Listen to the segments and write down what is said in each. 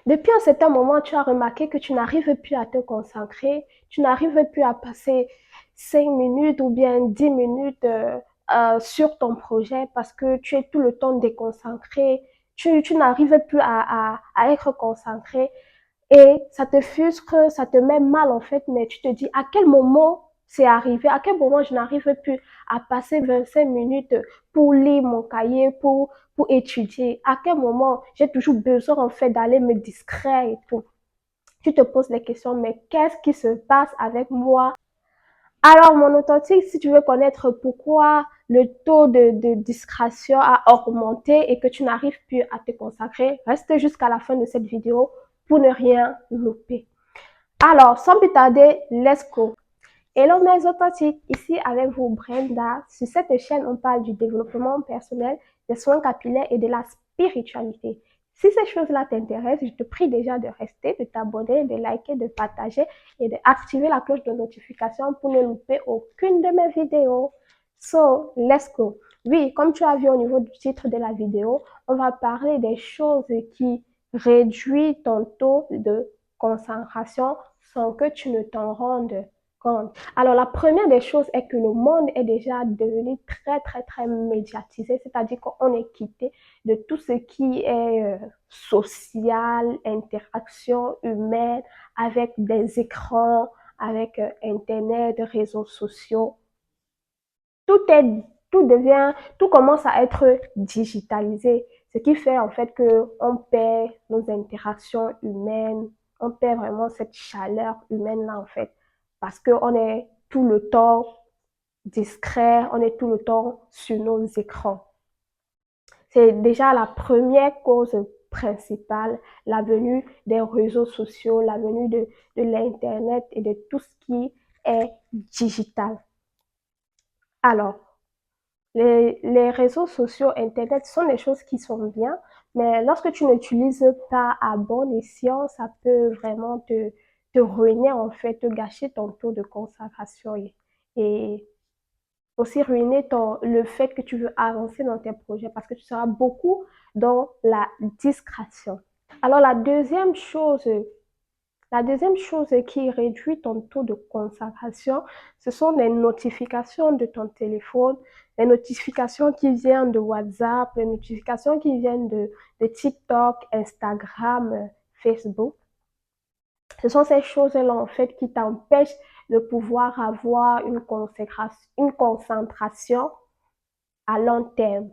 Depuis un certain moment, tu as remarqué que tu n'arrives plus à te concentrer, tu n'arrives plus à passer 5 minutes ou bien 10 minutes sur ton projet parce que tu es tout le temps déconcentré, tu n'arrives plus à être concentré et ça te frustre, ça te met mal en fait, mais tu te dis à quel moment c'est arrivé, à quel moment je n'arrive plus à passer 25 minutes pour lire mon cahier, pour étudier, à quel moment j'ai toujours besoin en fait d'aller me distraire et tout. Tu te poses les questions, mais qu'est-ce qui se passe avec moi? Alors, mon authentique, si tu veux connaître pourquoi le taux de distraction a augmenté et que tu n'arrives plus à te consacrer, reste jusqu'à la fin de cette vidéo pour ne rien louper. Alors, sans plus tarder, let's go. Hello mes authentiques, ici avec vous Brenda. Sur cette chaîne, on parle du développement personnel, des soins capillaires et de la spiritualité. Si ces choses-là t'intéressent, je te prie déjà de rester, de t'abonner, de liker, de partager et d'activer la cloche de notification pour ne louper aucune de mes vidéos. So, let's go. Oui, comme tu as vu au niveau du titre de la vidéo, on va parler des choses qui réduisent ton taux de concentration sans que tu ne t'en rendes compte. Alors, la première des choses est que le monde est déjà devenu très médiatisé, c'est-à-dire qu'on est quitté de tout ce qui est social, interaction humaine, avec des écrans, avec Internet, réseaux sociaux. Tout est, tout commence à être digitalisé, ce qui fait en fait que on perd nos interactions humaines, on perd vraiment cette chaleur humaine là en fait, parce qu'on est tout le temps discret, on est tout le temps sur nos écrans. C'est déjà la première cause principale, la venue des réseaux sociaux, la venue de l'Internet et de tout ce qui est digital. Alors, les réseaux sociaux, Internet sont des choses qui sont bien, mais lorsque tu n'utilises pas à bon escient, ça peut vraiment te ruiner, en fait, te gâcher ton taux de concentration et aussi ruiner le fait que tu veux avancer dans tes projets parce que tu seras beaucoup dans la distraction. Alors, la deuxième chose qui réduit ton taux de concentration, ce sont les notifications de ton téléphone, les notifications qui viennent de WhatsApp, les notifications qui viennent de TikTok, Instagram, Facebook. Ce sont ces choses-là, en fait, qui t'empêchent de pouvoir avoir une concentration à long terme.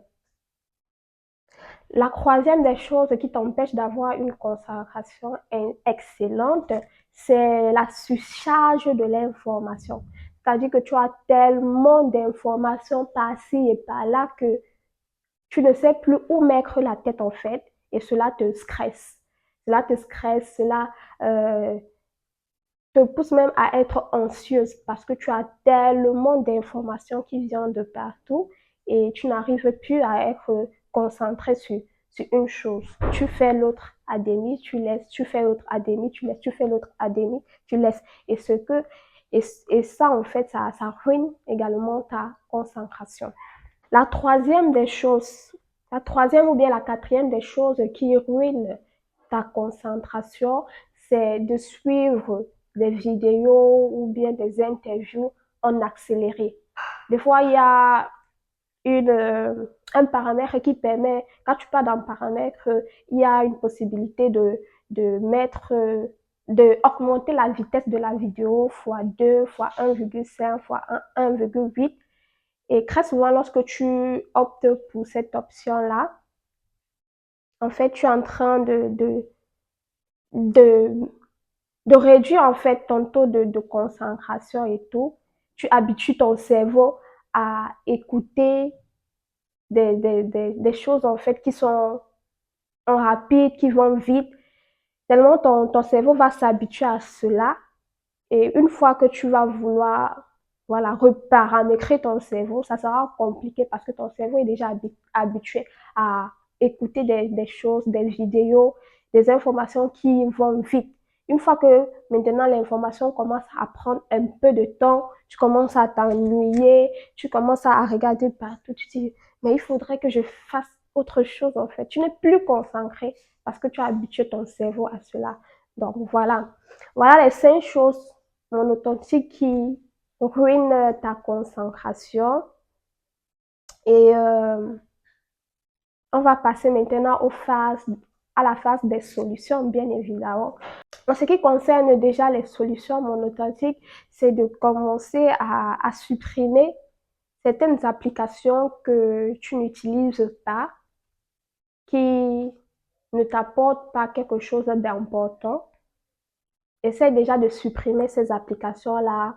La troisième des choses qui t'empêche d'avoir une concentration excellente, c'est la surcharge de l'information. C'est-à-dire que tu as tellement d'informations par-ci et par-là que tu ne sais plus où mettre la tête en fait et cela te stresse. Cela te pousse même à être anxieuse parce que tu as tellement d'informations qui viennent de partout et tu n'arrives plus à être concentré sur une chose. Tu fais l'autre à demi, tu laisses, tu fais l'autre à demi, tu laisses, tu fais l'autre à demi, tu laisses. Et, et ça, en fait, ça ruine également ta concentration. La troisième des choses, la troisième ou bien la quatrième des choses qui ruinent ta concentration, c'est de suivre des vidéos ou bien des interviews en accéléré. Des fois, il y a un paramètre qui permet, quand tu pars dans le paramètre, il y a une possibilité de mettre, de augmenter la vitesse de la vidéo fois 2, fois 1,5, fois 1,8. Et très souvent, lorsque tu optes pour cette option-là, en fait, tu es en train de, de réduire en fait ton taux de concentration et tout. Tu habitues ton cerveau à écouter des choses en fait qui sont en rapide, qui vont vite. Tellement ton cerveau va s'habituer à cela. Et une fois que tu vas vouloir voilà, reparamétrer ton cerveau, ça sera compliqué parce que ton cerveau est déjà habitué à écouter des choses, des vidéos, des informations qui vont vite. Une fois que maintenant l'information commence à prendre un peu de temps, tu commences à t'ennuyer, tu commences à regarder partout, tu te dis, mais il faudrait que je fasse autre chose en fait. Tu n'es plus concentré parce que tu as habitué ton cerveau à cela. Donc voilà. Voilà les 5 choses non authentiques qui ruinent ta concentration. Et on va passer maintenant à la phase des solutions, bien évidemment. En ce qui concerne déjà les solutions non authentiques, c'est de commencer à supprimer certaines applications que tu n'utilises pas, qui ne t'apportent pas quelque chose d'important. Essaie déjà de supprimer ces applications-là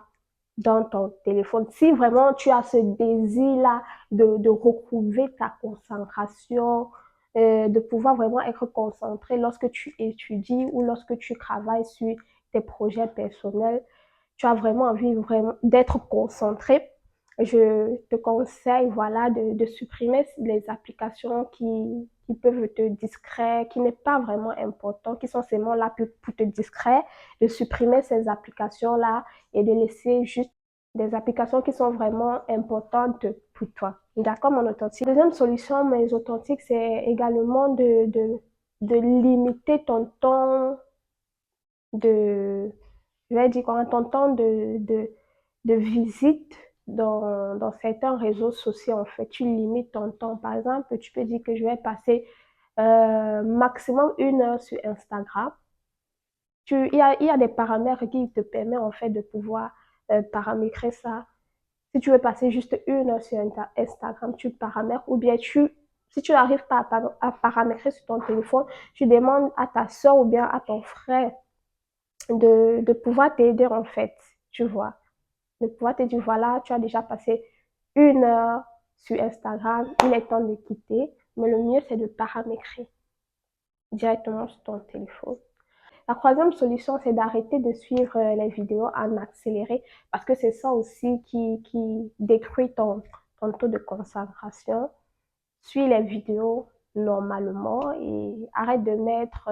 dans ton téléphone. Si vraiment tu as ce désir-là de retrouver ta concentration, de pouvoir vraiment être concentré lorsque tu étudies ou lorsque tu travailles sur tes projets personnels, tu as vraiment envie vraiment d'être concentré, je te conseille voilà, de supprimer les applications qui peuvent te distraire, qui n'est pas vraiment important, qui sont seulement là pour te distraire, de supprimer ces applications-là et de laisser juste des applications qui sont vraiment importantes pour toi. D'accord, mon authentique. Deuxième solution, mes authentiques, c'est également de limiter ton temps de, je vais dire quoi, ton temps de visite dans certains réseaux sociaux, en fait. Tu limites ton temps. Par exemple, tu peux dire que je vais passer maximum 1 heure sur Instagram. Il y a des paramètres qui te permettent en fait de pouvoir paramétrer ça. Si tu veux passer juste 1 heure sur Instagram, tu paramètres ou bien si tu n'arrives pas à paramétrer sur ton téléphone, tu demandes à ta soeur ou bien à ton frère de pouvoir t'aider en fait, tu vois. De pouvoir te dire, voilà, tu as déjà passé 1 heure sur Instagram, il est temps de quitter. Mais le mieux, c'est de paramétrer directement sur ton téléphone. La troisième solution, c'est d'arrêter de suivre les vidéos en accéléré parce que c'est ça aussi qui détruit ton taux de concentration. Suis les vidéos normalement et arrête de mettre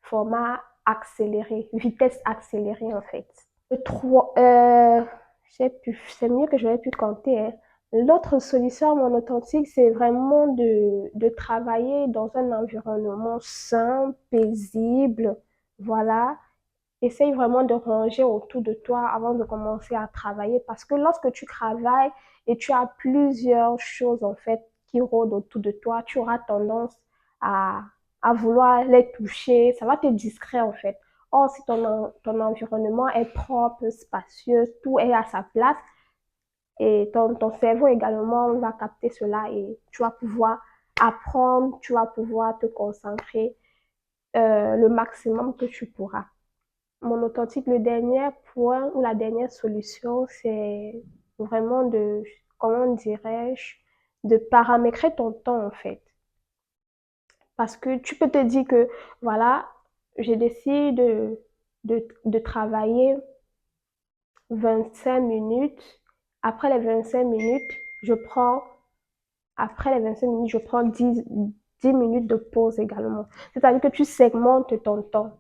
format accéléré, vitesse accélérée en fait. Le 3, c'est mieux que je vais plus compter. Hein. L'autre solution mon authentique, c'est vraiment de travailler dans un environnement sain, paisible. Voilà. Essaye vraiment de ranger autour de toi avant de commencer à travailler parce que lorsque tu travailles et tu as plusieurs choses en fait qui rôdent autour de toi, tu auras tendance à, à vouloir les toucher. Ça va te distraire en fait. Or, si ton environnement est propre, spacieux, tout est à sa place et ton cerveau également va capter cela et tu vas pouvoir apprendre, tu vas pouvoir te concentrer le maximum que tu pourras. Mon authentique, le dernier point ou la dernière solution, c'est vraiment comment dirais-je, de paramétrer ton temps en fait. Parce que tu peux te dire que, voilà, j'ai décidé de travailler 25 minutes. Après les 25 minutes, après les 25 minutes, je prends 10 minutes de pause également. C'est-à-dire que tu segmentes ton temps.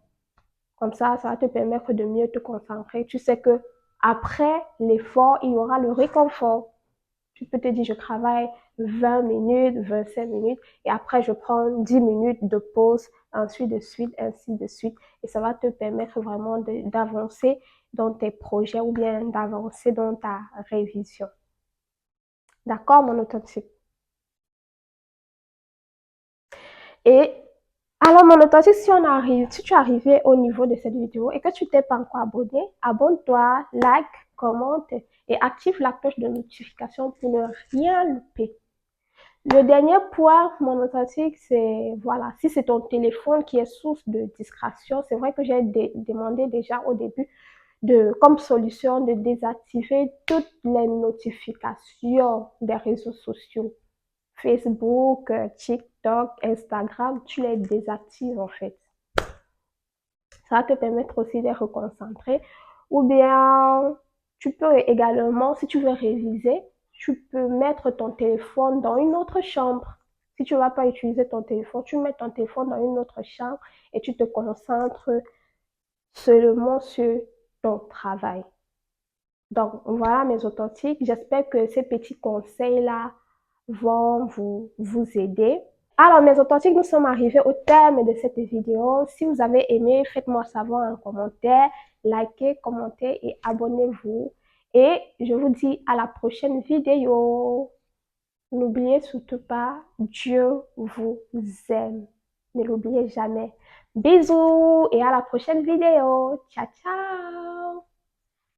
Comme ça va te permettre de mieux te concentrer. Tu sais que après l'effort, il y aura le réconfort. Tu peux te dire, je travaille 20 minutes, 25 minutes, et après, je prends 10 minutes de pause, ainsi de suite, ainsi de suite. Et ça va te permettre vraiment d'avancer dans tes projets ou bien d'avancer dans ta révision. D'accord, mon authentique? Et alors, mon authentique, si tu es arrivé au niveau de cette vidéo et que tu t'es pas encore abonné, abonne-toi, like, commente et active la cloche de notification pour ne rien louper. Le dernier point, mon authentique, c'est, voilà, si c'est ton téléphone qui est source de distraction, c'est vrai que j'ai demandé déjà au début comme solution de désactiver toutes les notifications des réseaux sociaux. Facebook, TikTok, Instagram, tu les désactives en fait. Ça va te permettre aussi de reconcentrer. Ou bien, tu peux également, si tu veux réviser, tu peux mettre ton téléphone dans une autre chambre. Si tu ne vas pas utiliser ton téléphone, tu mets ton téléphone dans une autre chambre et tu te concentres seulement sur ton travail. Donc, voilà mes authentiques. J'espère que ces petits conseils-là vont vous aider. Alors, mes authentiques, nous sommes arrivés au terme de cette vidéo. Si vous avez aimé, faites-moi savoir en commentaire, likez, commentez et abonnez-vous. Et je vous dis à la prochaine vidéo. N'oubliez surtout pas, Dieu vous aime. Ne l'oubliez jamais. Bisous et à la prochaine vidéo. Ciao, ciao.